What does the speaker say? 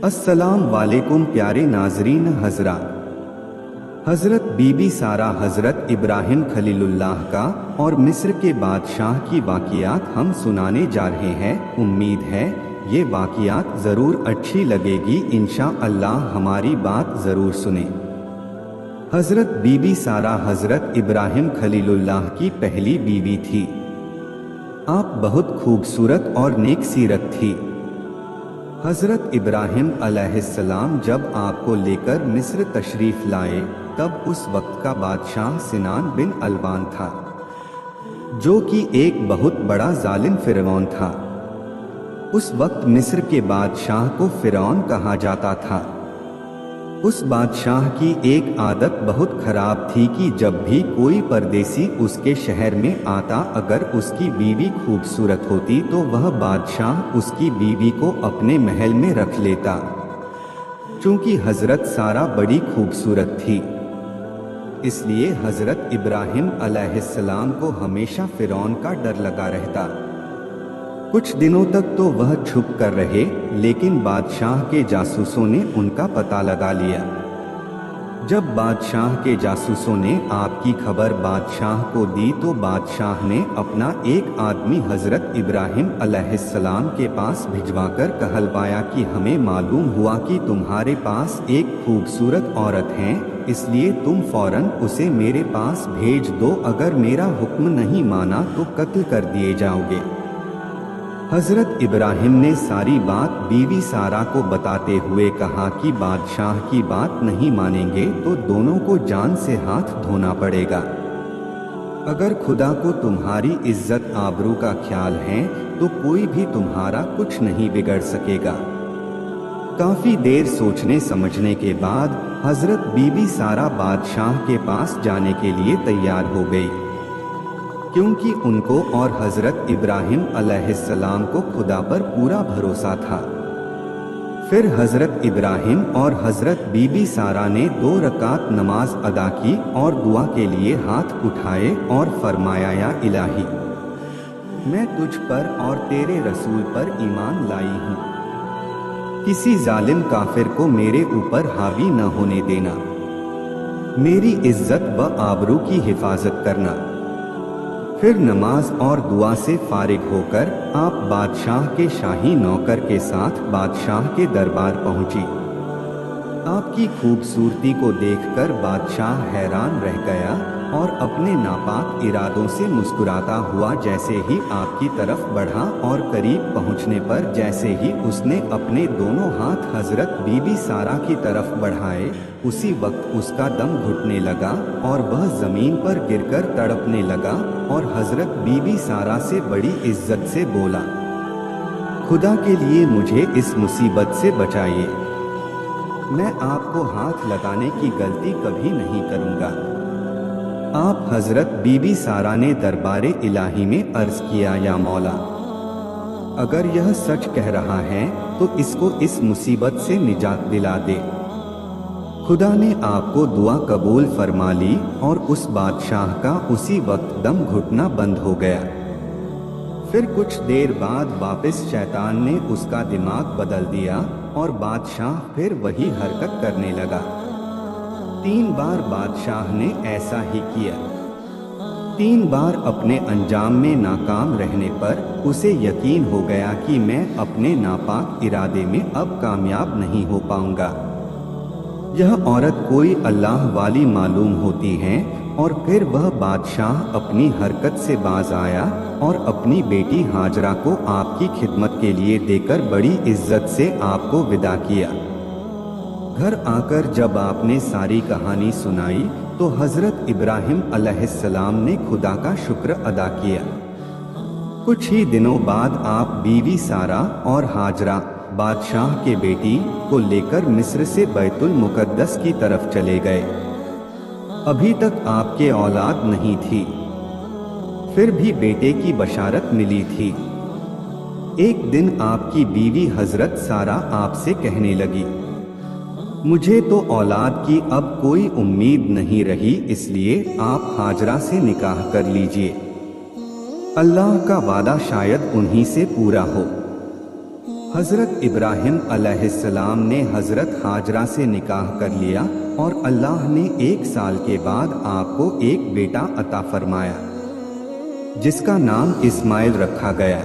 अस्सलाम वालेकुम प्यारे नाजरीन हजरात। हजरत बीबी सारा हजरत इब्राहिम खलीलुल्लाह का और मिस्र के बादशाह की वाक़ियात हम सुनाने जा रहे हैं। उम्मीद है ये वाक़ियात ज़रूर अच्छी लगेगी। इंशाअल्लाह हमारी बात ज़रूर सुने। हजरत बीबी सारा हजरत इब्राहिम खलीलुल्लाह की पहली बीवी थी। आप बहुत खूबसूरत और नेक सीरत थी। हजरत इब्राहिम अलैहिस्सलाम जब आपको लेकर मिस्र तशरीफ लाए तब उस वक्त का बादशाह सिनान बिन अलवान था, जो कि एक बहुत बड़ा जालिम फिरौन था। उस वक्त मिस्र के बादशाह को फिरौन कहा जाता था। उस बादशाह की एक आदत बहुत खराब थी कि जब भी कोई परदेसी उसके शहर में आता, अगर उसकी बीवी खूबसूरत होती तो वह बादशाह उसकी बीवी को अपने महल में रख लेता। चूंकि हजरत सारा बड़ी खूबसूरत थी, इसलिए हजरत इब्राहिम अलैहिस्सलाम को हमेशा फिरौन का डर लगा रहता। कुछ दिनों तक तो वह छुप कर रहे, लेकिन बादशाह के जासूसों ने उनका पता लगा लिया। जब बादशाह के जासूसों ने आपकी खबर बादशाह को दी तो बादशाह ने अपना एक आदमी हजरत इब्राहिम अलैहिस्सलाम के पास भिजवाकर कहलवाया कि हमें मालूम हुआ कि तुम्हारे पास एक खूबसूरत औरत है, इसलिए तुम फौरन उसे मेरे पास भेज दो। अगर मेरा हुक्म नहीं माना तो कत्ल कर दिए जाओगे। हजरत इब्राहिम ने सारी बात बीवी सारा को बताते हुए कहा कि बादशाह की बात नहीं मानेंगे तो दोनों को जान से हाथ धोना पड़ेगा। अगर खुदा को तुम्हारी इज्जत आबरू का ख्याल है तो कोई भी तुम्हारा कुछ नहीं बिगड़ सकेगा। काफी देर सोचने समझने के बाद हजरत बीबी सारा बादशाह के पास जाने के लिए तैयार हो गई, क्योंकि उनको और हजरत इब्राहिम अलैहिस्सलाम को खुदा पर पूरा भरोसा था। फिर हजरत इब्राहिम और हजरत बीबी सारा ने 2 रकात नमाज अदा की और दुआ के लिए हाथ उठाए और फरमाया, या इलाही, मैं तुझ पर और तेरे रसूल पर ईमान लाई हूँ। किसी जालिम काफिर को मेरे ऊपर हावी न होने देना। मेरी इज्जत व आबरू की हिफाजत करना। फिर नमाज और दुआ से फारिग होकर आप बादशाह के शाही नौकर के साथ बादशाह के दरबार पहुंची। आपकी खूबसूरती को देखकर बादशाह हैरान रह गया और अपने नापाक इरादों से मुस्कुराता हुआ जैसे ही आपकी तरफ बढ़ा और करीब पहुंचने पर जैसे ही उसने अपने दोनों हाथ हजरत बीबी सारा की तरफ बढ़ाए, उसी वक्त उसका दम घुटने लगा और वह जमीन पर गिरकर तड़पने लगा और हजरत बीबी सारा से बड़ी इज्जत से बोला, खुदा के लिए मुझे इस मुसीबत से बचाइए। मैं आपको हाथ लगाने की गलती कभी नहीं करूंगा। आप हजरत बीबी सारा ने दरबारे इलाही में अर्ज किया, या मौला, अगर यह सच कह रहा है तो इसको इस मुसीबत से निजात दिला दे। खुदा ने आपको दुआ कबूल फरमा ली और उस बादशाह का उसी वक्त दम घुटना बंद हो गया। फिर कुछ देर बाद वापस शैतान ने उसका दिमाग बदल दिया और बादशाह फिर वही हरकत करने लगा। 3 बार बादशाह ने ऐसा ही किया। 3 बार अपने अंजाम में नाकाम रहने पर उसे यकीन हो गया कि मैं अपने नापाक इरादे में अब कामयाब नहीं हो पाऊंगा। यह औरत कोई अल्लाह वाली मालूम होती है। और फिर वह बादशाह अपनी हरकत से बाज आया और अपनी बेटी हाजरा को आपकी खिदमत के लिए देकर बड़ी इज्जत से आपको विदा किया। घर आकर जब आपने सारी कहानी सुनाई तो हजरत इब्राहिम अलैहिस्सलाम ने खुदा का शुक्र अदा किया। कुछ ही दिनों बाद आप बीवी सारा और हाजरा बादशाह के बेटी को लेकर मिस्र से बैतुल मुकद्दस की तरफ चले गए। अभी तक आपके औलाद नहीं थी, फिर भी बेटे की बशारत मिली थी। एक दिन आपकी बीवी हजरत सारा आपसे कहने लगी, मुझे तो औलाद की अब कोई उम्मीद नहीं रही, इसलिए आप हाजरा से निकाह कर लीजिए। अल्लाह का वादा शायद उन्हीं से पूरा हो। حضرت ابراہیم علیہ السلام نے حضرت حاجرہ سے نکاح کر لیا اور اللہ نے 1 سال کے بعد آپ کو ایک بیٹا عطا فرمایا جس کا نام اسماعیل رکھا گیا۔